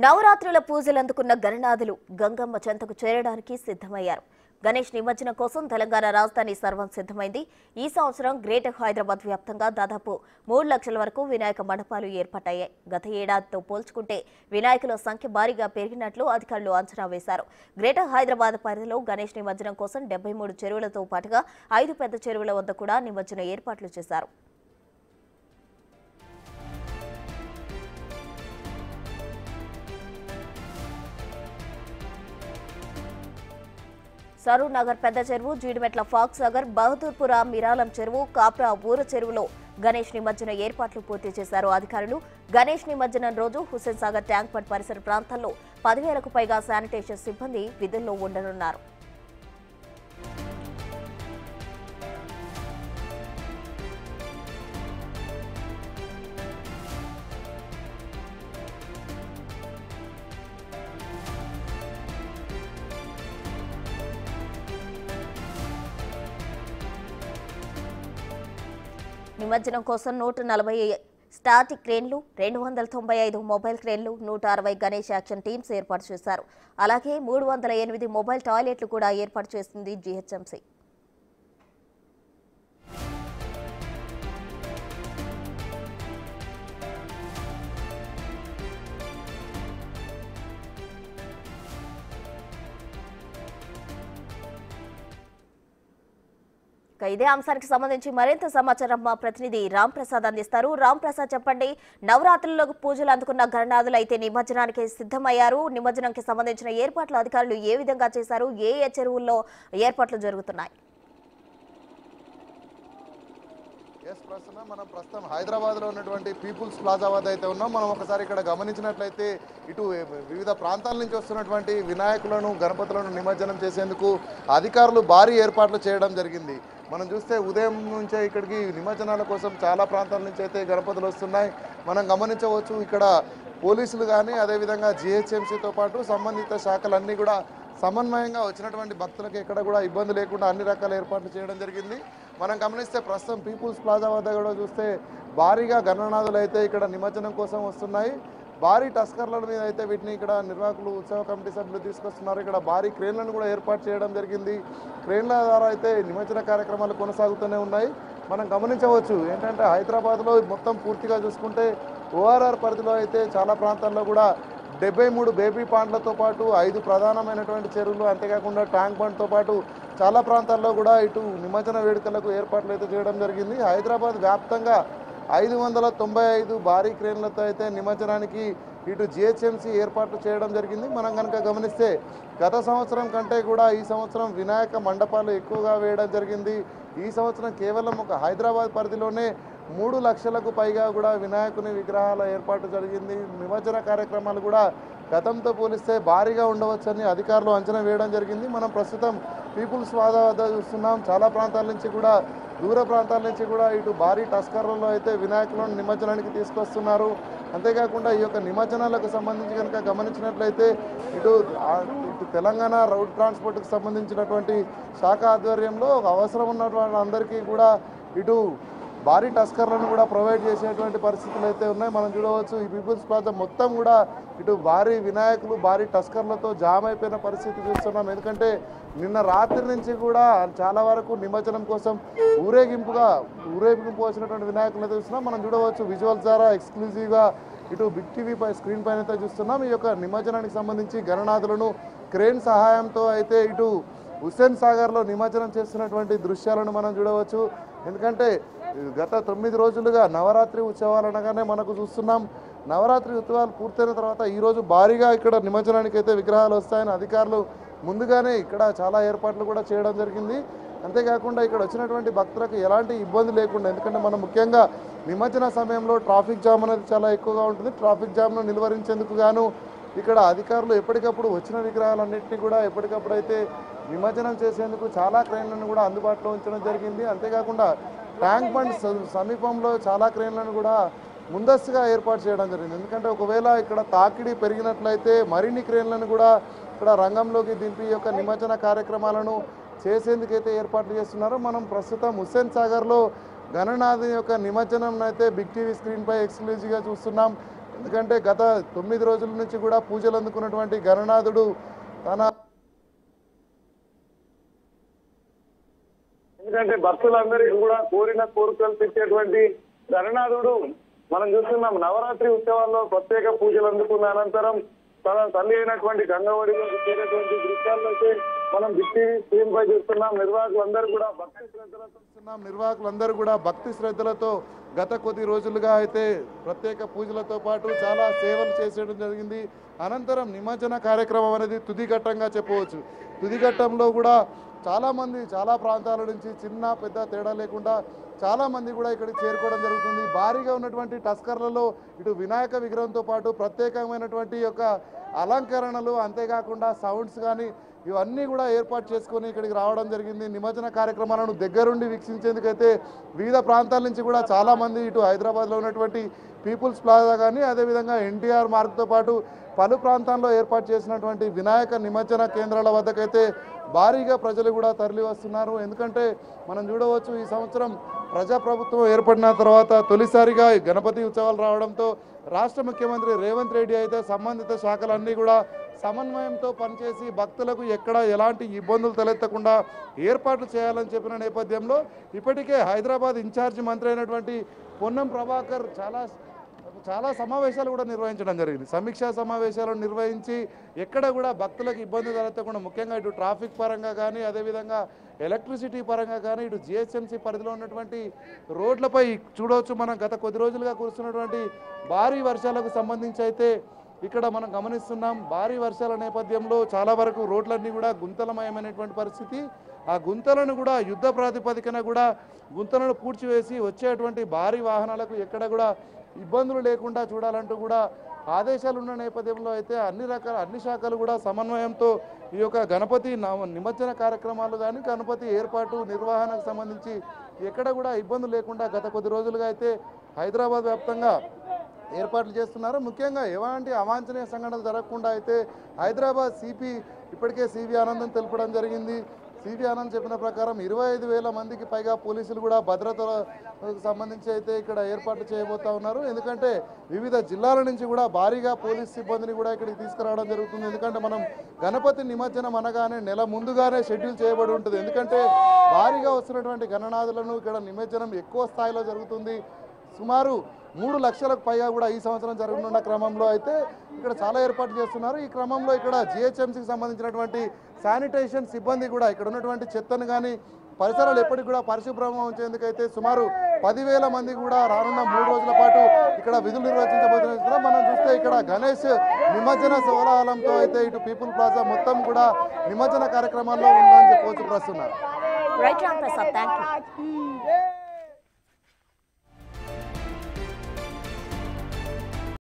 నవరాత్రుల పూజలు అందుకున్న గణనాథులు గంగమ్మ చెంతకు చేరడానికి సిద్ధమయ్యారు. గణేష్ నిమజ్జనం కోసం తెలంగాణ రాజధాని సర్వం సిద్ధమైంది. ఈ సంవత్సరం గ్రేటర్ హైదరాబాద్ వ్యాప్తంగా దాదాపు 3 లక్షల వరకు వినాయక మండపాలు ఏర్పాటయ్యాయి. గత ఏడాదితో పోల్చుకుంటే వినాయకుల సంఖ్య భారీగా పెరిగినట్లు అధికారులు అంచనా వేశారు. గ్రేటర్ హైదరాబాద్ పరిధిలో గణేష్ నిమజ్జనం కోసం 73 చెరువులతో పాటుగా 5 పెద్ద చెరువుల వద్ద కూడా నిమజ్జన ఏర్పాట్లు చేశారు. సరూర్ నగర్ పెద్ద చెరువు, జీడిమెట్ల ఫాక్స్ నగర్, బహదూర్పుర మిరాలం చెరువు, కాప్రా ఊర చెరువులో గణేష్ నిమజ్జన ఏర్పాట్లు పూర్తి చేశారు అధికారులు. గణేష్ నిమజ్జనం రోజు హుస్సేన్ సాగర్ ట్యాంక్ బండ్ పరిసర ప్రాంతాల్లో 10,000కు పైగా శానిటేషన్ సిబ్బంది విధుల్లో ఉండనున్నారు. నిమజ్జనం కోసం 140 స్టాటిక్ క్రేన్లు, 295 మొబైల్ క్రేన్లు, 160 గణేష్ యాక్షన్ టీమ్స్ ఏర్పాటు చేశారు. అలాగే 308 మొబైల్ టాయిలెట్లు కూడా ఏర్పాటు చేసింది జీహెచ్ఎంసీ. ఇదే అంశానికి సంబంధించి మరింత సమాచారం మా ప్రతినిధి రామ్ ప్రసాద్ అందిస్తారు. రామ్ ప్రసాద్, చెప్పండి. నవరాత్రుల్లో పూజలు అందుకున్న గణనాథులు అయితే నిమజ్జనానికి సిద్ధమయ్యారు. నిమజ్జనానికి సంబంధించిన ఏర్పాట్లు అధికారులు ఏ విధంగా చేశారు? ఏ చెరువుల్లో ఏర్పాట్లు జరుగుతున్నాయి? మనం ప్రస్తుతం హైదరాబాద్లో ఉన్నటువంటి పీపుల్స్ ప్లాజా వద్ద అయితే ఉన్నాం. మనం ఒకసారి ఇక్కడ గమనించినట్లయితే ఇటు వివిధ ప్రాంతాల నుంచి వస్తున్నటువంటి వినాయకులను, గణపతులను నిమజ్జనం చేసేందుకు అధికారులు భారీ ఏర్పాట్లు చేయడం జరిగింది. మనం చూస్తే ఉదయం నుంచే ఇక్కడికి నిమజ్జనాల కోసం చాలా ప్రాంతాల నుంచి అయితే గణపతులు వస్తున్నాయి. మనం గమనించవచ్చు ఇక్కడ పోలీసులు కానీ అదేవిధంగా జీహెచ్ఎంసీతో పాటు సంబంధిత శాఖలన్నీ కూడా సమన్వయంగా వచ్చినటువంటి భక్తులకు ఎక్కడ కూడా ఇబ్బంది లేకుండా అన్ని రకాల ఏర్పాట్లు చేయడం జరిగింది. మనం గమనిస్తే ప్రస్తుతం పీపుల్స్ ప్లాజా వద్ద కూడా చూస్తే భారీగా గణనాథులు అయితే ఇక్కడ నిమజ్జనం కోసం వస్తున్నాయి. భారీ టస్కర్ల మీద అయితే వీటిని ఇక్కడ నిర్వాహకులు, ఉత్సవ కమిటీ సభ్యులు తీసుకొస్తున్నారు. ఇక్కడ భారీ క్రేన్లను కూడా ఏర్పాటు చేయడం జరిగింది. క్రేన్ల ద్వారా అయితే నిమజ్జన కార్యక్రమాలు కొనసాగుతూనే ఉన్నాయి. మనం గమనించవచ్చు ఏంటంటే హైదరాబాద్లో మొత్తం పూర్తిగా చూసుకుంటే ఓఆర్ఆర్ పరిధిలో అయితే చాలా ప్రాంతాల్లో కూడా 73 బేబీ పాండ్లతో పాటు 5 ప్రధానమైనటువంటి చెరువులు, అంతేకాకుండా ట్యాంక్ బండ్తో పాటు చాలా ప్రాంతాల్లో కూడా ఇటు నిమజ్జన వేడుకలకు ఏర్పాట్లు అయితే చేయడం జరిగింది. హైదరాబాద్ వ్యాప్తంగా 595 భారీ క్రేన్లతో అయితే నిమజ్జనానికి ఇటు జిహెచ్ఎంసీ ఏర్పాట్లు చేయడం జరిగింది. మనం కనుక గమనిస్తే గత సంవత్సరం కంటే కూడా ఈ సంవత్సరం వినాయక మండపాలు ఎక్కువగా వేయడం జరిగింది. ఈ సంవత్సరం కేవలం ఒక హైదరాబాద్ పరిధిలోనే 3 లక్షలకు పైగా కూడా వినాయకుని విగ్రహాల ఏర్పాటు జరిగింది. నిమజ్జన కార్యక్రమాలు కూడా గతంతో పోలిస్తే భారీగా ఉండవచ్చని అధికారులు అంచనా వేయడం జరిగింది. మనం ప్రస్తుతం పీపుల్స్ వాదా వద్ద చూస్తున్నాం. చాలా ప్రాంతాల నుంచి కూడా, దూర ప్రాంతాల నుంచి కూడా ఇటు భారీ టస్కర్లలో అయితే వినాయకులను నిమజ్జనానికి తీసుకొస్తున్నారు. అంతేకాకుండా ఈ యొక్క నిమజ్జనాలకు సంబంధించి కనుక గమనించినట్లయితే ఇటు తెలంగాణ రోడ్ ట్రాన్స్పోర్ట్కి సంబంధించినటువంటి శాఖ ఆధ్వర్యంలో అవసరం ఉన్నటువంటి అందరికీ కూడా ఇటు భారీ టస్కర్లను కూడా ప్రొవైడ్ చేసేటువంటి పరిస్థితులు అయితే ఉన్నాయి. మనం చూడవచ్చు ఈ పీపుల్స్ ప్లాజా మొత్తం కూడా ఇటు భారీ వినాయకులు, భారీ టస్కర్లతో జామ్ అయిపోయిన పరిస్థితి చూస్తున్నాం. ఎందుకంటే నిన్న రాత్రి నుంచి కూడా చాలా వరకు నిమజ్జనం కోసం ఊరేగింపు వచ్చినటువంటి వినాయకులు అయితే చూస్తున్నాం. మనం చూడవచ్చు విజువల్స్ ద్వారా ఎక్స్క్లూజివ్గా ఇటు బిగ్ టీవీ స్క్రీన్ పైన అయితే చూస్తున్నాం. ఈ యొక్క నిమజ్జనానికి సంబంధించి గణనాథులను క్రేన్ సహాయంతో అయితే ఇటు హుస్సేన్ సాగర్లో నిమజ్జనం చేస్తున్నటువంటి దృశ్యాలను మనం చూడవచ్చు. ఎందుకంటే గత 9 రోజులుగా నవరాత్రి ఉత్సవాలు అనగానే మనకు చూస్తున్నాం. నవరాత్రి ఉత్సవాలు పూర్తయిన తర్వాత ఈరోజు భారీగా ఇక్కడ నిమజ్జనానికి అయితే విగ్రహాలు వస్తాయని అధికారులు ముందుగానే ఇక్కడ చాలా ఏర్పాట్లు కూడా చేయడం జరిగింది. అంతేకాకుండా ఇక్కడ వచ్చినటువంటి భక్తులకు ఎలాంటి ఇబ్బంది లేకుండా, ఎందుకంటే మనం ముఖ్యంగా నిమజ్జన సమయంలో ట్రాఫిక్ జామ్ అనేది చాలా ఎక్కువగా ఉంటుంది. ట్రాఫిక్ జామ్ను నిలువరించేందుకు గాను ఇక్కడ అధికారులు ఎప్పటికప్పుడు వచ్చిన విగ్రహాలన్నింటినీ కూడా ఎప్పటికప్పుడు అయితే నిమజ్జనం చేసేందుకు చాలా క్రేన్లను కూడా అందుబాటులో ఉంచడం జరిగింది. అంతేకాకుండా ట్యాంక్ బండ్ సమీపంలో చాలా క్రేన్లను కూడా ముందస్తుగా ఏర్పాటు చేయడం జరిగింది. ఎందుకంటే ఒకవేళ ఇక్కడ తాకిడి పెరిగినట్లయితే మరిన్ని క్రేన్లను కూడా ఇక్కడ రంగంలోకి దింపి యొక్క నిమజ్జన కార్యక్రమాలను చేసేందుకైతే ఏర్పాట్లు చేస్తున్నారు. మనం ప్రస్తుతం హుస్సేన్ సాగర్లో గణనాథ్ యొక్క నిమజ్జనం అయితే బిగ్ టీవీ స్క్రీన్ పై ఎక్స్క్లూజివ్గా చూస్తున్నాం. ఎందుకంటే గత 9 రోజుల నుంచి కూడా పూజలు అందుకున్నటువంటి గణనాథుడు ఎందుకంటే భక్తులందరికీ కూడా కోరిన కోరికలు తెచ్చేటువంటి గణనాథుడు మనం చూస్తున్నాం. నవరాత్రి ఉత్సవాల్లో ప్రత్యేక పూజలు అందుకున్న అనంతరం తన తల్లి అయినటువంటి గంగవడిలో చేరేటువంటి దృశ్యాల్లో మనం స్క్రీన్ పై చూస్తున్నాం. నిర్వాహకులందరూ కూడా భక్తి శ్రద్ధలతో గత కొద్ది రోజులుగా అయితే ప్రత్యేక పూజలతో పాటు చాలా సేవలు చేసేయడం జరిగింది. అనంతరం నిమజ్జన కార్యక్రమం అనేది తుదిఘట్టంగా చెప్పవచ్చు. తుదిఘట్టంలో కూడా చాలామంది చాలా ప్రాంతాల నుంచి చిన్న పెద్ద తేడా లేకుండా చాలామంది కూడా ఇక్కడికి చేరుకోవడం జరుగుతుంది. భారీగా ఉన్నటువంటి టస్కర్లలో ఇటు వినాయక విగ్రహంతో పాటు ప్రత్యేకమైనటువంటి యొక్క అలంకరణలు, అంతేకాకుండా సౌండ్స్ కానీ ఇవన్నీ కూడా ఏర్పాటు చేసుకొని ఇక్కడికి రావడం జరిగింది. నిమజ్జన కార్యక్రమాలను దగ్గరుండి వీక్షించేందుకైతే వివిధ ప్రాంతాల నుంచి కూడా చాలామంది ఇటు హైదరాబాద్లో ఉన్నటువంటి పీపుల్స్ ప్లాజా కానీ అదేవిధంగా ఎన్టీఆర్ మార్గ్తో పాటు పలు ప్రాంతాల్లో ఏర్పాటు చేసినటువంటి వినాయక నిమజ్జన కేంద్రాల వద్దకైతే భారీగా ప్రజలు కూడా తరలి వస్తున్నారు. ఎందుకంటే మనం చూడవచ్చు, ఈ సంవత్సరం ప్రజాప్రభుత్వం ఏర్పడిన తర్వాత తొలిసారిగా గణపతి ఉత్సవాలు రావడంతో రాష్ట్ర ముఖ్యమంత్రి రేవంత్ రెడ్డి అయితే సంబంధిత శాఖలన్నీ కూడా సమన్వయంతో పనిచేసి భక్తులకు ఎక్కడ ఎలాంటి ఇబ్బందులు తలెత్తకుండా ఏర్పాట్లు చేయాలని చెప్పిన నేపథ్యంలో ఇప్పటికే హైదరాబాద్ ఇన్ఛార్జి మంత్రి అయినటువంటి పొన్నం ప్రభాకర్ చాలా సమావేశాలు కూడా నిర్వహించడం జరిగింది. సమీక్షా సమావేశాలను నిర్వహించి ఎక్కడ కూడా భక్తులకు ఇబ్బంది తలెత్తకుండా ముఖ్యంగా ఇటు ట్రాఫిక్ పరంగా కానీ అదేవిధంగా ఎలక్ట్రిసిటీ పరంగా కానీ ఇటు జిహెచ్ఎంసీ పరిధిలో ఉన్నటువంటి రోడ్లపై చూడవచ్చు. మనం గత కొద్ది రోజులుగా కురుస్తున్నటువంటి భారీ వర్షాలకు సంబంధించి అయితే ఇక్కడ మనం గమనిస్తున్నాం. భారీ వర్షాల నేపథ్యంలో చాలా వరకు రోడ్లన్నీ కూడా గుంతలమయమైనటువంటి పరిస్థితి. ఆ గుంతలను కూడా యుద్ధ ప్రాతిపదికన కూడా గుంతలను పూడ్చివేసి వచ్చేటువంటి భారీ వాహనాలకు ఎక్కడ కూడా ఇబ్బందులు లేకుండా చూడాలంటూ కూడా ఆదేశాలు ఉన్న నేపథ్యంలో అయితే అన్ని శాఖలు కూడా సమన్వయంతో ఈ యొక్క గణపతి నిమజ్జన కార్యక్రమాలు కానీ గణపతి ఏర్పాటు నిర్వహణకు సంబంధించి ఎక్కడ కూడా ఇబ్బందులు లేకుండా గత కొద్ది రోజులుగా అయితే హైదరాబాద్ వ్యాప్తంగా ఏర్పాట్లు చేస్తున్నారు. ముఖ్యంగా ఎలాంటి అవాంఛనీయ సంఘటనలు జరగకుండా అయితే హైదరాబాద్ సిపి ఇప్పటికే సివి ఆనందం తెలపడం జరిగింది. సివి ఆనంద్ చెప్పిన ప్రకారం 25,000 మందికి పైగా పోలీసులు కూడా భద్రతకు సంబంధించి అయితే ఇక్కడ ఏర్పాట్లు చేయబోతా ఉన్నారు. ఎందుకంటే వివిధ జిల్లాల నుంచి కూడా భారీగా పోలీస్ సిబ్బందిని కూడా ఇక్కడికి తీసుకురావడం జరుగుతుంది. ఎందుకంటే మనం గణపతి నిమజ్జనం అనగానే నెల ముందుగానే షెడ్యూల్ చేయబడి ఉంటుంది. ఎందుకంటే భారీగా వస్తున్నటువంటి గణనాథులను ఇక్కడ నిమజ్జనం ఎక్కువ స్థాయిలో జరుగుతుంది. సుమారు 3 లక్షలకు పైగా కూడా ఈ సంవత్సరం జరగనున్న క్రమంలో అయితే ఇక్కడ చాలా ఏర్పాట్లు చేస్తున్నారు. ఈ క్రమంలో ఇక్కడ జిహెచ్ఎంసీకి సంబంధించినటువంటి శానిటేషన్ సిబ్బంది కూడా ఇక్కడ ఉన్నటువంటి చెత్తను కానీ పరిసరాలు ఎప్పటికి కూడా పరిశుభ్రంగా ఉంచేందుకైతే సుమారు 10,000 మంది కూడా రానున్న 3 రోజుల పాటు ఇక్కడ విధులు నిర్వహించబోతున్నారు. మనం చూస్తే ఇక్కడ గణేష్ నిమజ్జన సోలాలంతో అయితే ఇటు పీపుల్ ప్లాజా మొత్తం కూడా నిమజ్జన కార్యక్రమాల్లో ఉందని చెప్పవచ్చు. ప్రస్తుతం రైట్ రామ్ ప్రసాద్, థాంక్యూ.